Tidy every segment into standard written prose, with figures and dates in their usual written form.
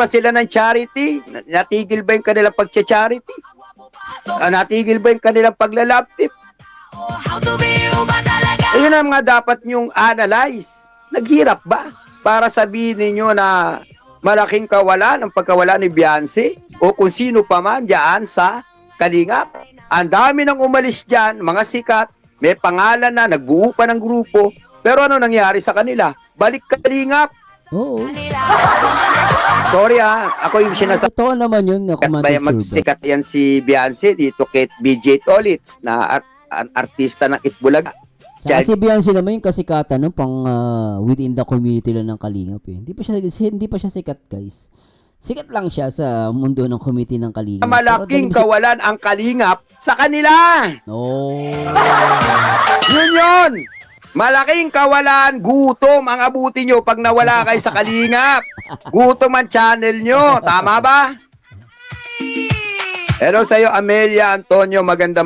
pa sila ng charity? Natigil ba yung kanilang pag-charity? Natigil ba yung kanilang paglalaptip? Ayun ang mga dapat nyong analyze. Naghirap ba? Para sabihin ninyo na malaking kawalan ang pagkawala ni Beyonce o kung sino pa man dyan sa Kalingap. Ang dami nang umalis dyan, mga sikat, may pangalan na, nagbuo pa ng grupo. Pero ano nangyari sa kanila? Balik Kalingap. Oo. Sorry ako yung sinasabi. Totoo naman yun na Commander Churba. Magsikat yan si Beyonce dito kay BJ Tolitz na artista ng Itbulaga. Saka si Beyonce naman yung kasikatan no, pang within the community lang ng Kalingap eh. Hindi pa siya sikat, guys. Sikat lang siya sa mundo ng community ng Kalingap. Malaking kawalan ang Kalingap sa kanila. Oh. Yun. Malaking kawalan, gutom ang abuti nyo pag nawala kayo sa Kalingap. Gutom ang channel nyo. Tama ba? Pero sa'yo, Amelia, Antonio, maganda.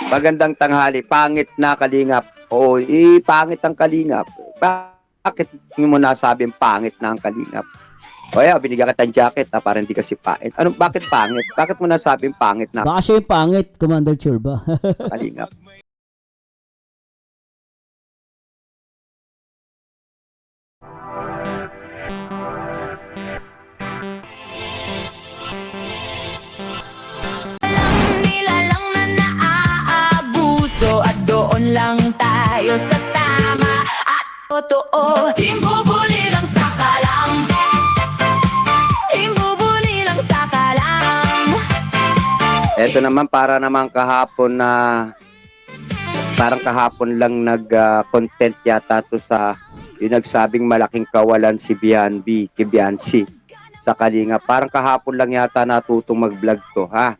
Magandang tanghali. Pangit na Kalingap. Oo, pangit ang Kalingap. Bakit mo nasabing pangit na ang Kalingap? O binigyan kita ng jacket para hindi kasi pangit. Bakit pangit? Bakit mo nasabing pangit na Baka siya yung pangit, Commander Churba. Kalingap? Doon lang tayo sa tama at totoo. Timbubuli lang sa kalam. Timbubuli lang sa kalam. Ito naman para naman kahapon na parang kahapon lang nag-content yata to sa yung nagsabing malaking kawalan si Beyonce sa Kalinga. Parang kahapon lang yata natutong mag-vlog to, ha?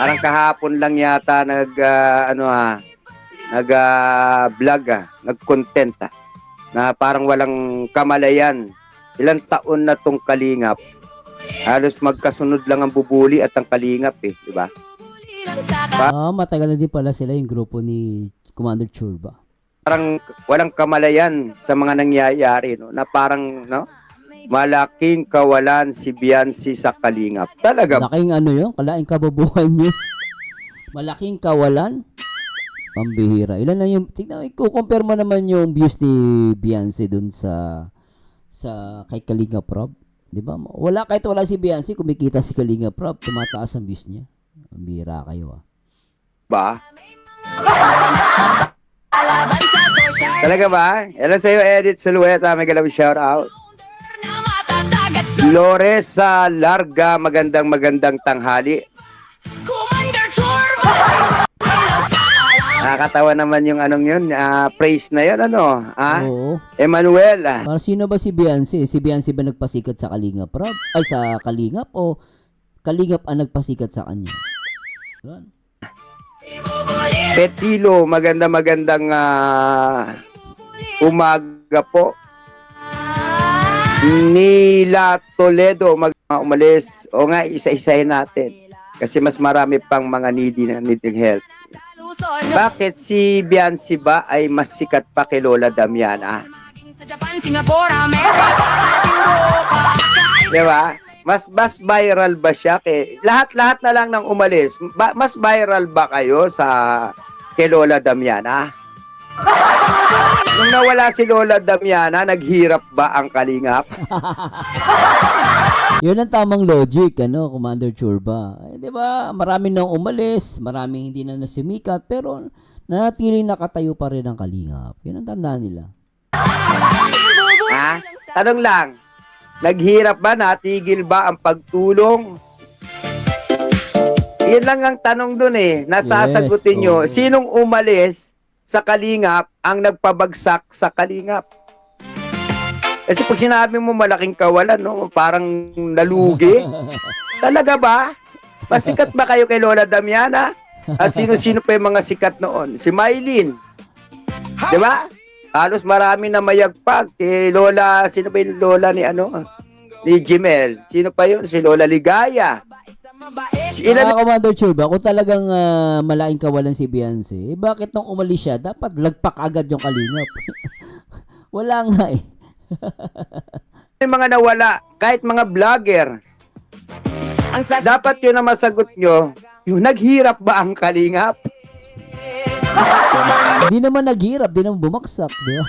Parang kahapon lang yata nag-vlog, nag-content na parang walang kamalayan. Ilang taon na tong Kalingap. Halos magkasunod lang ang bubuli at ang Kalingap di ba? Matagal na din pala sila yung grupo ni Commander Churba. Parang walang kamalayan sa mga nangyayari, no? Na parang, no? Malaking kawalan si Beyonce sa Kalingap. Talaga. Malaking yun? Kalaing kababuhan nyo. Malaking kawalan? Pambihira. Ilan na yung, tignan, i-compare mo naman yung views ni Beyonce dun sa kay Kalingap Rob. Di ba? Kahit wala si Beyonce, kumikita si Kalingap Rob, tumataas ang views niya. Pambihira kayo Ba? Talaga ba? Yan sa'yo, Edith Sulueta. May galaw shout out. Lores sa Larga, magandang tanghali. Nakakatawa naman yung yun, praise na yun, Oo. Emmanuel. Para sino ba si Beyonce? Si Beyonce ba nagpasikat sa Kalingap Rob? Ay, sa Kalingap o Kalingap ang nagpasikat sa kanya? Yan. Petilo, magandang umaga po. Nila Toledo, umalis. O nga, isa-isahin natin. Kasi mas marami pang mga needing help. Bakit si Beyonce ba ay mas sikat pa kay Lola Damiana? Diba? Mas viral ba siya? Lahat na lang ng umalis. Mas viral ba kayo kay Lola Damiana? Nung nawala si Lola Damiana, naghirap ba ang Kalingap? Yun ang tamang logic, Commander Churba. Di ba? Marami nang umalis, maraming hindi na nasimikat, pero nanatiling nakatayo pa rin ang Kalingap. Yun ang tandaan nila. Tanong lang, naghirap ba, natigil ba ang pagtulong? Yan lang ang tanong dun Nasasagutin nyo, sinong umalis sa Kalingap ang nagpabagsak sa Kalingap? Kasi pag sinabi mo malaking kawalan, parang nalugi. Talaga ba? Masikat ba kayo kay Lola Damiana? At sino-sino pa yung mga sikat noon? Si Mylene. Di ba? Halos marami na mayagpag. Kay Lola, sino pa yung Lola ni Jimel? Sino pa yun? Si Lola Ligaya. Commander Churba, kung talagang malaking kawalan si Beyonce, bakit nung umalis siya, dapat lagpak agad yung Kalingap? Wala nga Yung mga nawala, kahit mga vlogger, Ang sasabihin dapat yun ang masagot nyo, yung naghirap ba ang kalingap? Hindi naman naghirap, di naman bumagsak, di ba?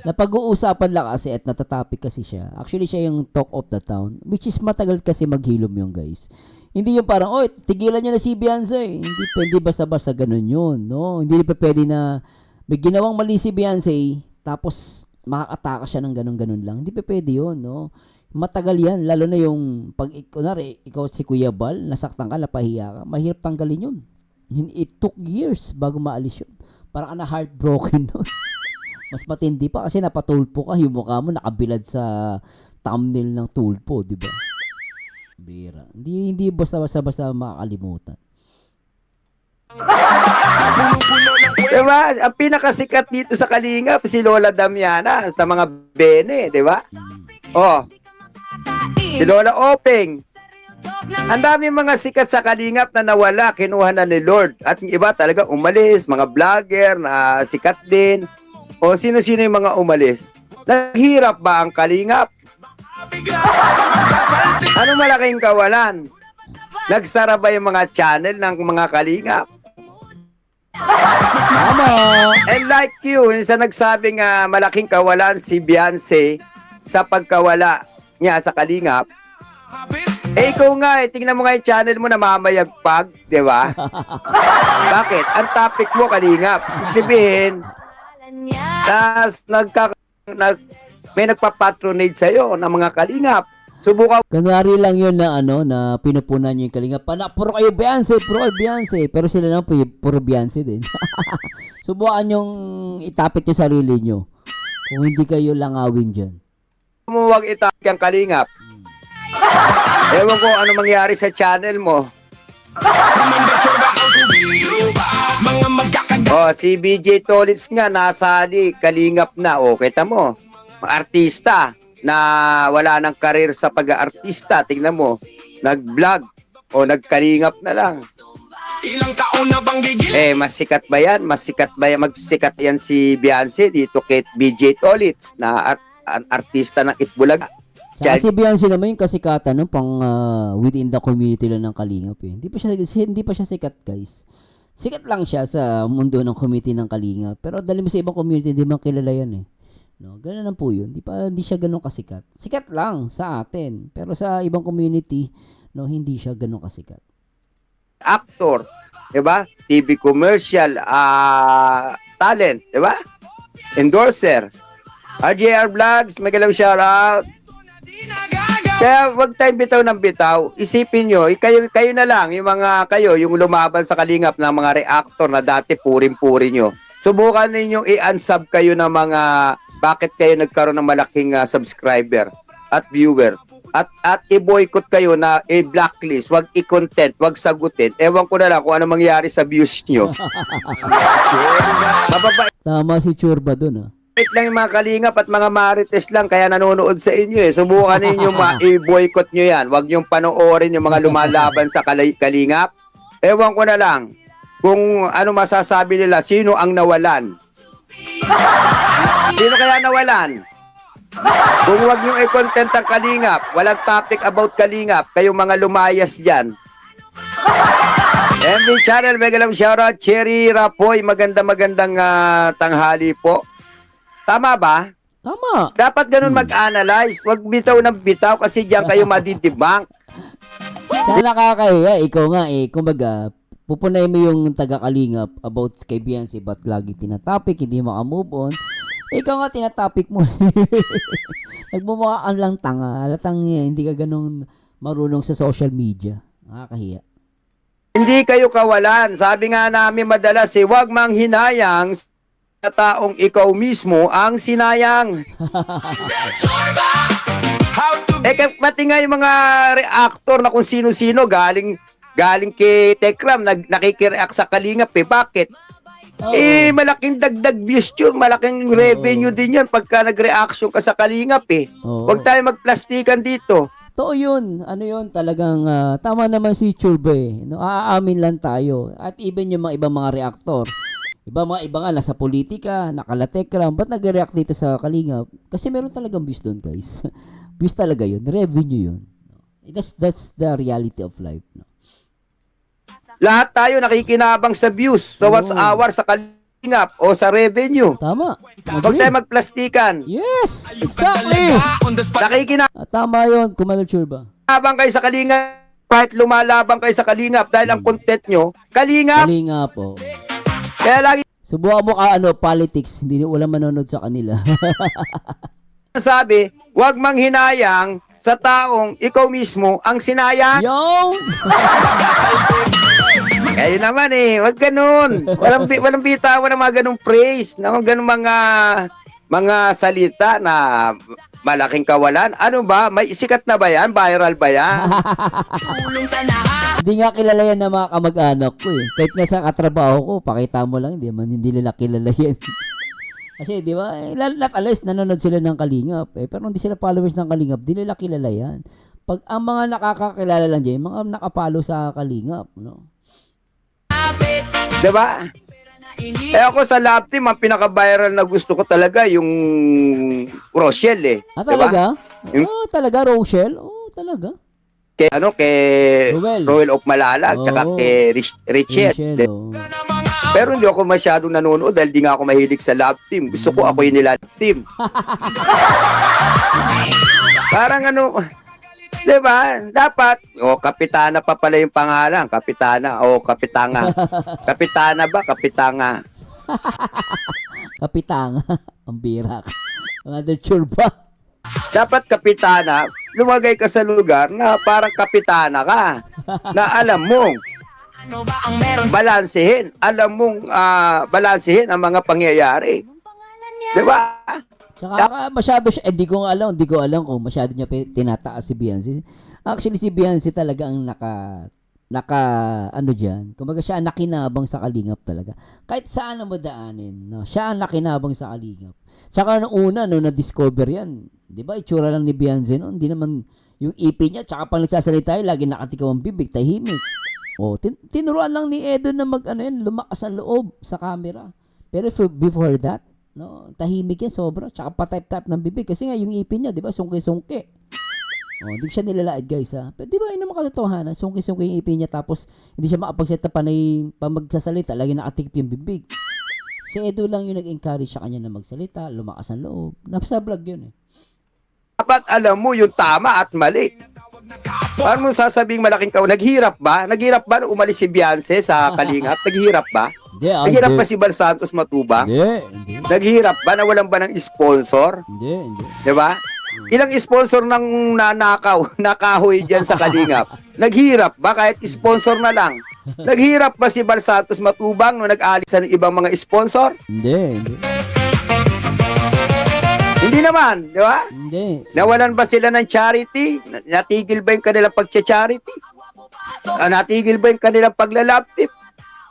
Napag-uusapan lang kasi at natatopic kasi siya. Actually, siya yung talk of the town, which is matagal kasi maghilom yung guys. Hindi yung parang, oy, tigilan nyo na si Beyonce. Hindi pwede basta-basta ganun yun, no? Hindi pa pwede na may ginawang mali si Beyonce, tapos makakataka siya ng ganun-ganun lang. Hindi pa pwede yun, no? Matagal yan, lalo na yung pag, kunwari, ikaw si Kuya Bal, nasaktan ka, napahiya ka, mahirap tanggalin yun. It took years bago maalis yun. Parang ka na heartbroken nun. Mas matindi pa kasi napatulpo ka, yung mukha mo nakabilad sa thumbnail ng tulpo, di ba? Bira. Hindi basta-basta makakalimutan. Diba? Ang pinakasikat dito sa kalingap, si Lola Damiana sa mga bene, di ba? Oh, si Lola Openg. Ang dami mga sikat sa kalingap na nawala, kinuha na ni Lord. At yung iba talaga umalis, mga vlogger na sikat din. O sino-sino yung mga umalis? Naghirap ba ang kalingap? Ano malaking kawalan? Nagsara ba yung mga channel ng mga kalingap? Tama! And like you, yung sa nagsabing malaking kawalan si Beyonce sa pagkawala niya sa kalingap, eh ikaw nga tingnan mo nga yung channel mo na mamayagpag, di ba? Bakit? Ang topic mo kalingap. Ibig sabihin, may nagpa-patronage sa'yo ng mga kalingap. Subukan Kunwari lang yun na na pinupunan nyo yung kalinga. Puro kayo Beyonce, puro kayo Beyonce. Pero sila naman puro Beyonce din. Subukan yung itapit yung sarili nyo. Kung hindi kayo langawin dyan. mo wag itapik ang kalingap. Ewan ko ano mangyari sa channel mo. Oh, si BJ Tolits nga nasali, kalingap na. O, kita mo. Mga artista na wala ng karir sa pag-aartista. Tingnan mo, nag-vlog o nagkalingap na lang. Ilang taon na bang gigil? Mas sikat ba yan? Mas sikat ba yan? Magsikat yan si Beyonce dito kay BJ Tolits na artista ng Itbulaga. Saka si Beyonce naman yung kasikatan no, pang within the community lang ng kalingap eh. Hindi pa siya sikat guys. Sikat lang siya sa mundo ng community ng kalingap. Pero dali mo sa ibang community, hindi man kilala yan eh. No, ganun lang po yun. Hindi siya ganun kasikat. Sikat lang sa atin. Pero sa ibang community, no, hindi siya ganun kasikat. Actor, 'di ba? TV commercial, talent, 'di ba? Endorser. RJR Vlogs, magalang shout out. Kaya wag tayong bitaw ng bitaw. Isipin nyo, kayo na lang, yung lumaban sa kalingap ng mga reactor na dati puring-puri nyo. Subukan ninyong i-unsub kayo ng mga bakit kayo nagkaroon ng malaking subscriber at viewer. At i-boycott kayo na i-blacklist, wag i-content, wag sagutin. Ewan ko na lang kung ano mangyari sa views nyo. Mababait Tama si Churba dun ah. lang yung mga kalingap at mga marites lang kaya nanonood sa inyo eh. Subukan ninyo i-boycott nyo yan. Wag nyong panoorin yung mga lumalaban sa kalingap. Ewan ko na lang kung ano masasabi nila, sino ang nawalan. Sino kaya nawalan? Kung wag nyo i-content ang kalingap, walang topic about kalingap, kayong mga lumayas dyan. MV Channel, mega lang shoutout, Cherry Rapoy, magandang tanghali po. Tama ba? Tama. Dapat ganun mag-analyze, wag bitaw ng bitaw kasi diyan kayo madidibang. Sana nakakahiya. Ikaw nga eh. Kumbaga, pupunay mo yung taga-kalingap about kay Beyonce but lagi tinatopic, hindi maka-move on. Ikaw nga tinatopic mo. Nagmumukhaan lang tanga. Halatang hindi ka ganun marunong sa social media. Nakakahiya. Hindi kayo kawalan. Sabi nga namin madalas wag mang hinayang sa taong ikaw mismo ang sinayang. Pati nga yung mga reactor na kung sino-sino galing kay Tekram nakikireact sa kalingap eh. Bakit? Malaking dagdag views yun, malaking revenue din yan pagka nag-reaction ka sa kalingap eh. Huwag tayo magplastikan dito. Totoo yun. Ano yun? Talagang tama naman si Churba eh. No, aamin lang tayo. At even yung mga ibang mga reactor. Iba nga nasa politika, nakalatekram, ba't nag-react dito sa Kalingap? Kasi meron talagang views doon, guys. Views talaga yun, revenue yun. That's the reality of life. No? Lahat tayo nakikinabang sa views, sa watch hour, sa kalingap, o sa revenue. Tama. Huwag Agree. tayo magplastikan. Yes, exactly. On the spot. Nakikinabang Tama yun, Commander Churba. kayo sa kalingap, kahit lumalabang kayo sa kalingap dahil ang content nyo, kalingap. Kalingap, oh. Kaya lagi Subukan mo politics, hindi wala manonood sa kanila. sabi, huwag manghinayang sa taong ikaw mismo ang sinayang. Yo! Kayo naman wag ganun. Walang bitawan ng mga ganung praise, ng mga ganung mga salita na malaking kawalan. Ano ba? May sikat na ba yan? Viral ba yan? Tulong sa lahat. Hindi nga kilala yan ng mga kamag-anak ko eh. Kahit nga sa katrabaho ko, pakita mo lang, hindi nila kilala yan. Kasi di ba, at least nanonood sila ng Kalingap eh. Pero hindi sila followers ng Kalingap, di nila kilala yan. Pag ang mga nakakakilala lang dyan, mga nakapalo sa Kalingap, no? Diba? Ako sa lab team, ang pinaka-viral na gusto ko talaga yung Rochelle Ah, Diba? talaga? Yung- Talaga, Rochelle? Talaga. Kay Ruel. Roel of Malalag, tsaka Oo. kay Richard. Rochelle, oh. Pero hindi ako masyadong nanonood dahil di nga ako mahilig sa lab team. Gusto ko ako yung nilab team. Parang di ba? Dapat, kapitana pa pala yung pangalan. Kapitana o kapitanga. Kapitana ba? Kapitanga. Kapitanga. Ang birak. Commander Churba. Dapat kapitana, lumagay ka sa lugar na parang kapitana ka. Na alam mong Ano ba ang meron sa balansehin. Alam mong balansehin ang mga pangyayari. pangalan niya? Di ba? Saka masyado siya, hindi ko alam kung masyado niya tinataas si Beyonce. Actually, si Beyonce talaga ang kumbaga siya ang nakinabang sa Kalingap talaga. Kahit saan mo daanin, no? Siya ang nakinabang sa Kalingap. Tsaka nung una, na-discover yan, di ba, itsura lang ni Beyonce, no? Hindi naman, yung EP niya, tsaka pang nagsasalita, lagi nakatikaw ang bibig, tahimik. Tinuruan lang ni Edo na lumakas ang loob sa camera. Pero before that, no, tahimik yan sobra. Tsaka pa-type-type ng bibig. Kasi nga yung ipin niya, di ba, sungki-sungki. Hindi siya nilalait, guys, ha. Pero di ba, yun naman katotohanan, sungki-sungki yung ipin niya, tapos hindi siya makapagset pa na pag magsasalita, lagi nakatikip yung bibig. Si Edo lang yung nag-encourage sa kanya na magsalita, lumakas ang loob. Nasa vlog yun, eh. Dapat alam mo yung tama at mali. Paano mo sasabing malaking naghirap ba? Naghirap ba nung umalis si Beyonce sa Kalingap? Naghirap ba? Hindi, Naghirap ba si Bal Santos Matubang? Hindi. Naghirap ba? Nawalan ba ng sponsor? Hindi. Di ba? Ilang sponsor ng nakahoy dyan sa Kalingap? Naghirap ba? Kahit sponsor na lang. Naghirap ba si Bal Santos Matubang nung nag-alis ng ibang mga sponsor? Hindi. Hindi naman, di ba? Hindi. Nawalan ba sila ng charity? Natigil ba yung kanilang pag-charity? Natigil ba yung kanilang paglalaptip?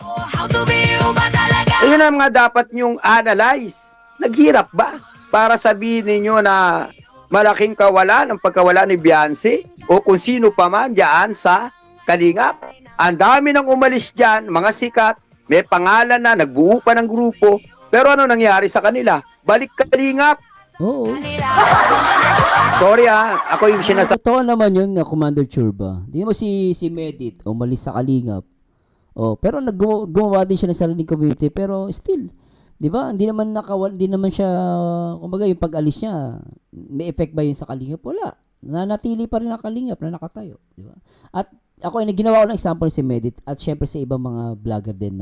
How to be you ba talaga? Ayun ang mga dapat nyong analyze. Naghirap ba? Para sabihin ninyo na malaking kawalan ang pagkawala ni Beyonce o kung sino pa man dyan sa Kalingap. Ang dami nang umalis dyan, mga sikat, may pangalan na, nagbuo pa ng grupo. Pero ano nangyari sa kanila? Balik Kalingap. Oo. Sorry ako yung sinasabi. Totoo naman yun na Commander Churba. Hindi mo si Medit umalis sa Kalingap. Pero gumawa din siya ng sariling community, pero still, 'di ba? Hindi naman siya, kumbaga yung pag-alis niya, may effect ba yun sa Kalingap? Wala. Nanatili pa rin ang Kalingap na nakatayo, 'di ba? At ako ay ginawa ko ng example si Medit at syempre sa ibang mga vlogger din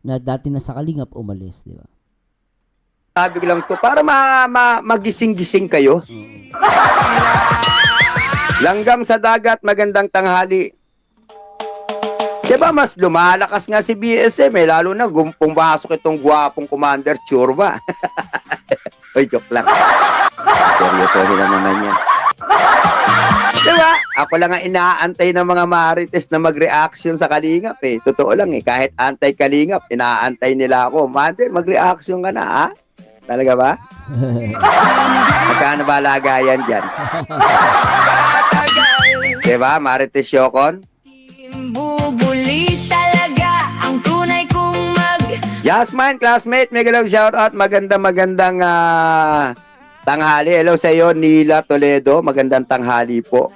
na dati na sa Kalingap umalis, 'di ba? Sabi ko lang to para magising-gising kayo. Langgam sa dagat, magandang tanghali. Diba mas lumalakas nga si BSM lalo na pumasok itong gwapong Commander Churba. Oy, joke lang. Seryoso na naman yan. Diba? Ako lang ang inaantay ng mga marites na mag-reaction sa Kalingap Totoo lang kahit anti-Kalingap, inaantay nila ako. Mother, mag-reaction ka na Talaga ba? Magkano ba lagayan dyan? Diba, Marites Yocon? Bubuli talaga ang tunay kong Jasmine, classmate, mega love shoutout. Magandang tanghali. Hello sa iyo, Nila Toledo. Magandang tanghali po.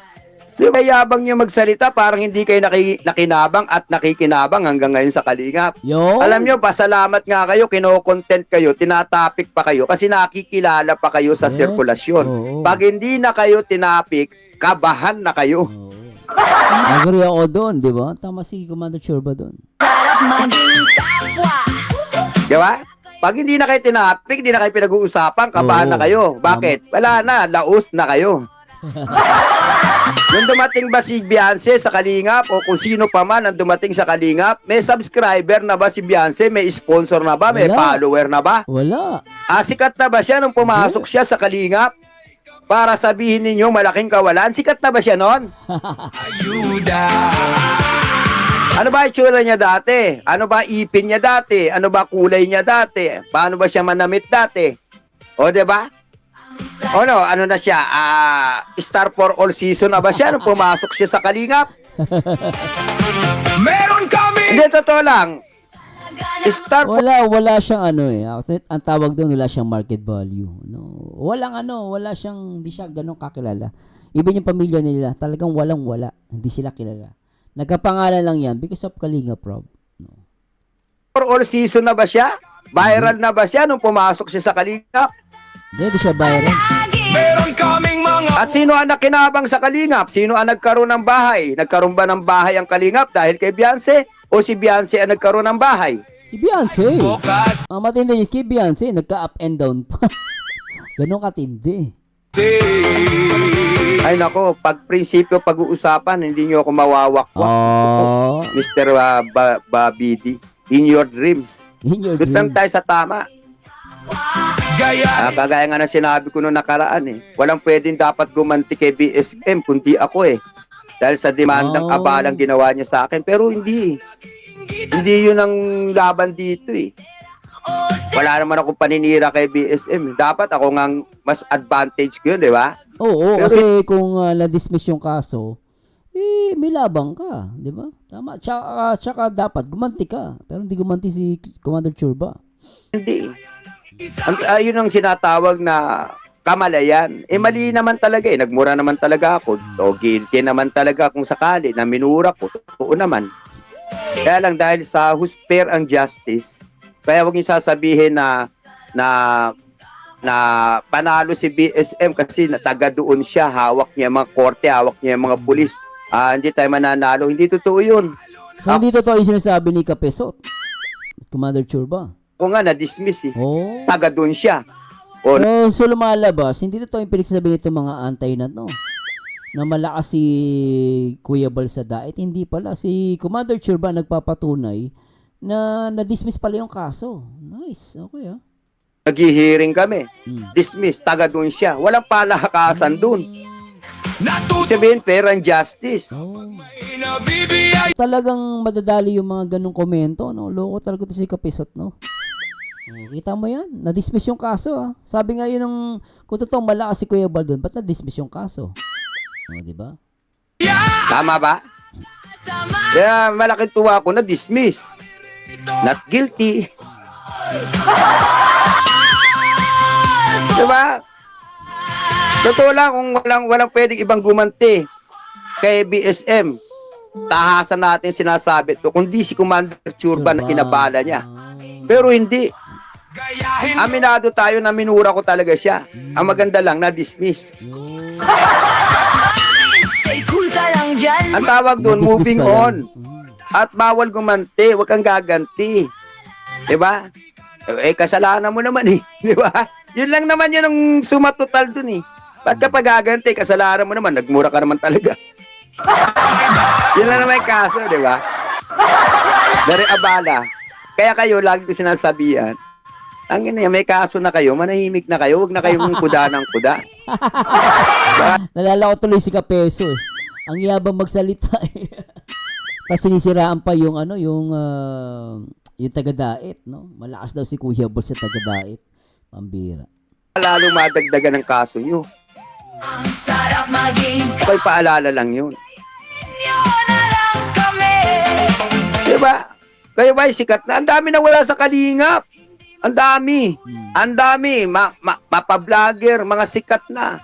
Di ba yabang nyo magsalita, parang hindi kayo nakinabang at nakikinabang hanggang ngayon sa Kalingap. Yo. Alam nyo, pasalamat nga kayo, kino-content kayo, tinatapik pa kayo kasi nakikilala pa kayo sa Yes. sirkulasyon. Oo. Pag hindi na kayo tinapik, kabahan na kayo. Oo. Agree ako doon, di ba? Tama si Commander Churba doon. Sarap maging kapwa. Di ba? Pag hindi na kayo tinapik, hindi na kayo pinag-uusapan, kabahan Oo. na kayo. Bakit? Wala na, laos na kayo. Nung dumating ba si Beyonce sa Kalingap o kung sino pa man ang dumating sa Kalingap, may subscriber na ba si Beyonce? May sponsor na ba? May Wala. follower na ba? Wala. Sikat na ba siya nung pumasok siya sa Kalingap? Para sabihin ninyo malaking kawalan, sikat na ba siya noon? Ayuda. Ano ba itsura niya dati? Ano ba ipin niya dati? Ano ba kulay niya dati? Paano ba siya manamit dati? O, diba? O no, ano na siya? Star for all season na ba siya nung pumasok siya sa Kalingap? Meron kami. Hindi, totoo lang. Star for... Wala siyang ano eh. Ang tawag doon, wala siyang market value. No. Wala siyang, hindi siya ganun kakilala. Even yung pamilya nila, talagang wala. Hindi sila kilala. Nagkapangalan lang yan because of Kalingap Rob. No. for all season na ba siya? Viral na ba siya nung pumasok siya sa Kalingap? Hindi siya viral. Meron kaming mga At sino ang nakinabang sa Kalingap? Sino ang nagkaroon ng bahay? Nagkaroon ba ng bahay ang Kalingap dahil kay Beyonce? O si Beyonce ang nagkaroon ng bahay? Si Beyonce. bukas. Ang matindi niya, kay Beyonce, nagka-up and down pa. Ganun katindi. Ay nako, pag prinsipyo pag-uusapan, hindi niyo ako mawawakwak. Oh, Mr. Babidi, in your dreams. in your Doon lang dream. tayo sa tama. Gaya. Kagaya nga ng sinabi ko noong nakaraan eh. Walang pwedeng dapat gumanti kay BSM kundi ako eh. Dahil sa demandang Oh. abalang ginawa niya sa akin. Pero hindi. Hindi yun ang laban dito eh. Wala naman akong paninira kay BSM. Dapat ako ngang mas advantage ko yun, di ba? Oo, Pero kasi kung na-dismiss yung kaso, may labang ka, di ba? Tama. Tsaka dapat gumanti ka. Pero hindi gumanti si Commander Churba. Hindi. Yun ang sinatawag na kamalayan. Mali naman talaga eh. Nagmura naman talaga ako. O guilty naman talaga kung sakali na minura ko. Totoo naman. Kaya lang dahil sa who's fair ang justice, kaya huwag niyo sasabihin na panalo si BSM kasi taga doon siya, hawak niya mga korte, hawak niya mga pulis. Hindi tayo mananalo. Hindi totoo yun. So, hindi totoo yung sinasabi ni Kapesot. Commander Churba. Kung nga na-dismiss eh. Oh. Taga doon siya. So lumalabas, hindi totoo yung pinagsasabi nito mga antay-nat, no? Na malakas si Kuya Bal sa diet. Hindi pala. Si Commander Churba nagpapatunay na na-dismiss pala yung kaso. Nice. Okay, ah. Nag-hearing kami. Hmm. Dismiss. Taga doon siya. Walang palakasan doon. Natuto. Sabihin, fair and justice. Oh. Nabibiyay. Talagang madadali yung mga ganong komento, no? Loko talaga to si Kapesot, no? Oh, kita mo yan? Na-dismiss yung kaso, ah. Sabi nga yun ng, kung totoong malakas si Kuya Bal doon, ba't na-dismiss yung kaso? Oh, di ba? Tama ba? Kaya malaking tuwa ko na dismiss. Not guilty. Diba? Totoo lang kung walang pwedeng ibang gumanti kay BSM. Tahasan natin sinasabi to. Kundi si Commander Churba na kinabala niya. Pero hindi. Gayahin. Aminado tayo na minura ko talaga siya. Ang maganda lang na dismiss. Stay cool ka lang dyan. Ang tawag doon, Na-dismiss moving ka lang. on. At bawal gumanti, huwag kang gaganti. 'Di ba? Kasalanan mo naman eh, 'di ba? Yun lang naman yun ang sumatotal doon eh. Ba't ka gaganti, kasalanan mo naman, nagmura ka naman talaga. Yun lang naman yung kaso, 'di ba? Dari abala. Kaya kayo lagi ko sinasabihan, ang ina, may kaso na kayo, manahimik na kayo, huwag na kayong kuda ng kuda. Nalala ko tuloy si Kapeso, eh. Ang yabang magsalita, eh. Tapos sinisiraan pa yung yung taga-dait, no? Malakas daw si Kuya Bal sa taga-dait. Pambira. Lalo madagdagan ng kaso nyo. Sarap maging Ako'y paalala lang yun. kanyo na lang kami. Diba? Kayo ba sikat na? Ang dami na wala sa Kalingap. Ang dami. Ang dami. Mapa-vlogger, mga sikat na.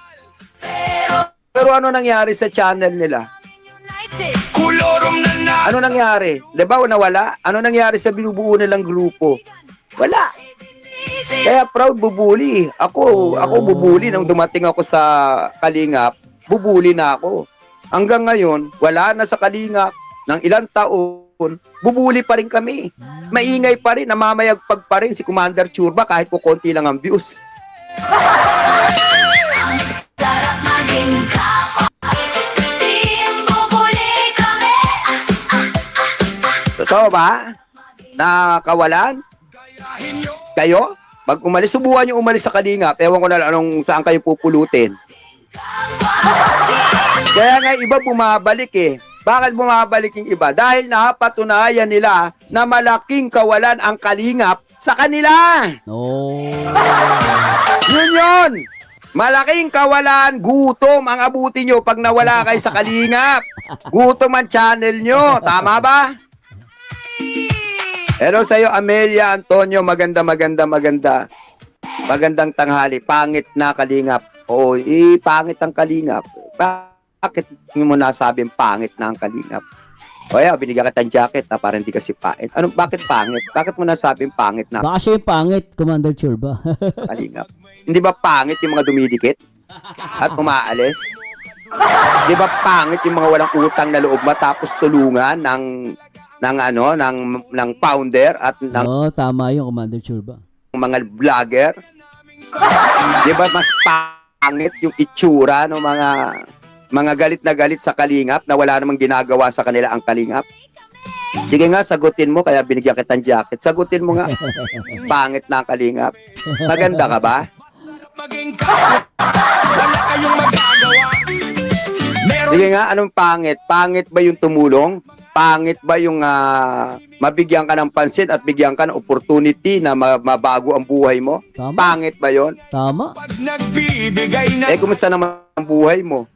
Pero ano nangyari sa channel nila? Kulorom na Ano nangyari? Di ba nawala? Ano nangyari sa binubuo nilang grupo? Wala. Kaya proud bubuli. Ako bubuli nung dumating ako sa Kalingap. Bubuli na ako. Hanggang ngayon, wala na sa Kalingap. Ng ilang taon, bubuli pa rin kami. Maingay pa rin, namamayagpag pa rin si Commander Churba kahit po konti lang ang views. Sarap maging kapwa. Team Bubuli kami. Totoo ba? Nakawalan? Kayo? Pag umalis, subukan nyo umalis sa Kalingap. Ewan ko na lang saan kayo pupulutin. Kaya nga iba bumabalik eh. Bakit bumabalik yung iba? Dahil napatunayan nila na malaking kawalan ang Kalingap sa kanila. Oh. Yun! Malaking kawalan, gutom ang abuti nyo pag nawala kayo sa Kalingap. Gutom ang channel nyo. Tama ba? Pero sa'yo, Amelia, Antonio, magandang tanghali. Pangit na Kalingap. Oo, pangit ang Kalingap. Bakit mo nasabing pangit na ang Kalingap? O binigyan kita ng jacket na para hindi kasi pangit. Bakit pangit? Bakit mo nasabing pangit na Baka siya yung pangit, Commander Churba. Kalingap? Hindi ba pangit yung mga dumidikit at umaalis? Hindi ba pangit yung mga walang utang na loob matapos tulungan ng founder at ng Oo, tama yung Commander Churba. mga vlogger? Di ba mas pangit yung itsura ng mga galit na galit sa Kalingap na wala namang ginagawa sa kanila ang Kalingap? Sige nga, sagutin mo, kaya binigyan kita ng jacket. Sagutin mo nga. Pangit na ang Kalingap. Maganda ka ba? maging kapwa. Wala kayong magagawa. Meron Sige nga, anong pangit? Pangit ba yung tumulong? Pangit ba yung mabigyan ka ng pansin at bigyan ka ng opportunity na mabago ang buhay mo? Tama. Pangit ba yon? Tama. pag nagbibigay na Kumusta naman ang buhay mo?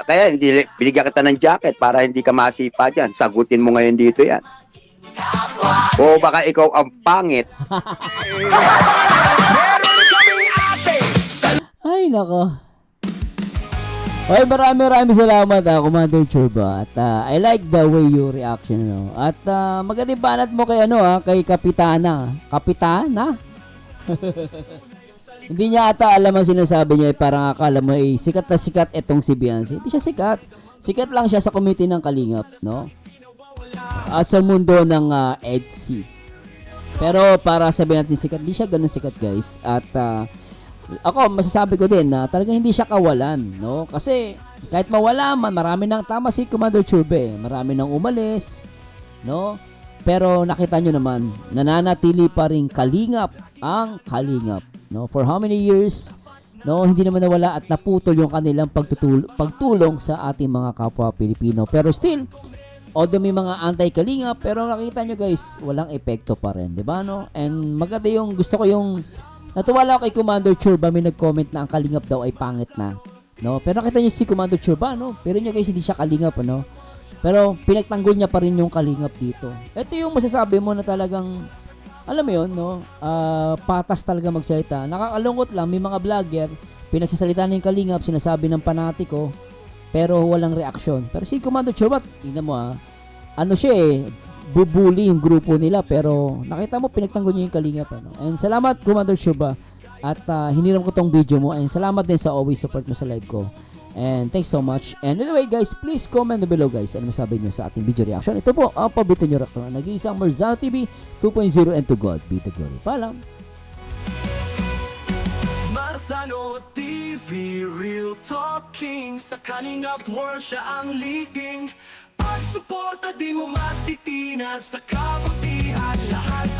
Kaya hindi binigyan kita ng jacket para hindi ka masipa dyan. Sagutin mo ngayon dito yan. O baka ikaw ang pangit. meron kaming ate. Ay, nako. Okay, maraming salamat, Commander Churba. At I like the way you reaction, no? At magandang banat mo kay kay Kapitana. Kapitana? Hindi niya ata alam ang sinasabi niya, parang akala mo sikat na sikat itong si Beyonce. Hindi siya sikat. Sikat lang siya sa committee ng Kalingap, no? At sa mundo ng EDC. Pero para sabihin natin sikat, hindi siya ganun sikat, guys. At ako, masasabi ko din na talagang hindi siya kawalan, no? Kasi kahit mawala man, marami nang tama si Commander Churbe, marami nang umalis, no? Pero nakita nyo naman, nananatili pa rin Kalingap ang Kalingap, no? For how many years, no? Hindi naman nawala at naputol yung kanilang pagtulong sa ating mga kapwa Pilipino. Pero still, although may mga anti-Kalingap, pero nakita nyo guys, walang epekto pa rin, di ba, no? And maganda yung, gusto ko yung natuwa lang ako kay Commander Churba, may nag-comment na ang Kalingap daw ay pangit na, no? Pero nakita niyo si Commander Churba, no? Pero niya guys, hindi siya Kalingap, ano? Pero pinagtanggol niya pa rin yung Kalingap dito. Ito yung masasabi mo na talagang, alam mo yun, no? Patas talaga magsalita. Nakakalungkot lang, may mga vlogger, pinagsasalita na yung Kalingap, sinasabi ng panatiko, pero walang reaksyon. Pero si Commander Churba, tingnan mo ano siya bubuli yung grupo nila, pero nakita mo pinagtanggol niya yung Kalingap, ano? And salamat Commander Churba at hiniram ko tong video mo, and salamat din sa always support mo sa live ko, and thanks so much. And anyway guys, please comment below guys ano masabi nyo sa ating video reaction. Ito po ang paborito nyo reaction, nag-iisang Marzano TV 2.0, and to God be the glory. Paalam. Marzano TV, real talking. Sa Kalingap World siya ang leading. Pagsuporta di mo matitinag sa kabutihan, lahat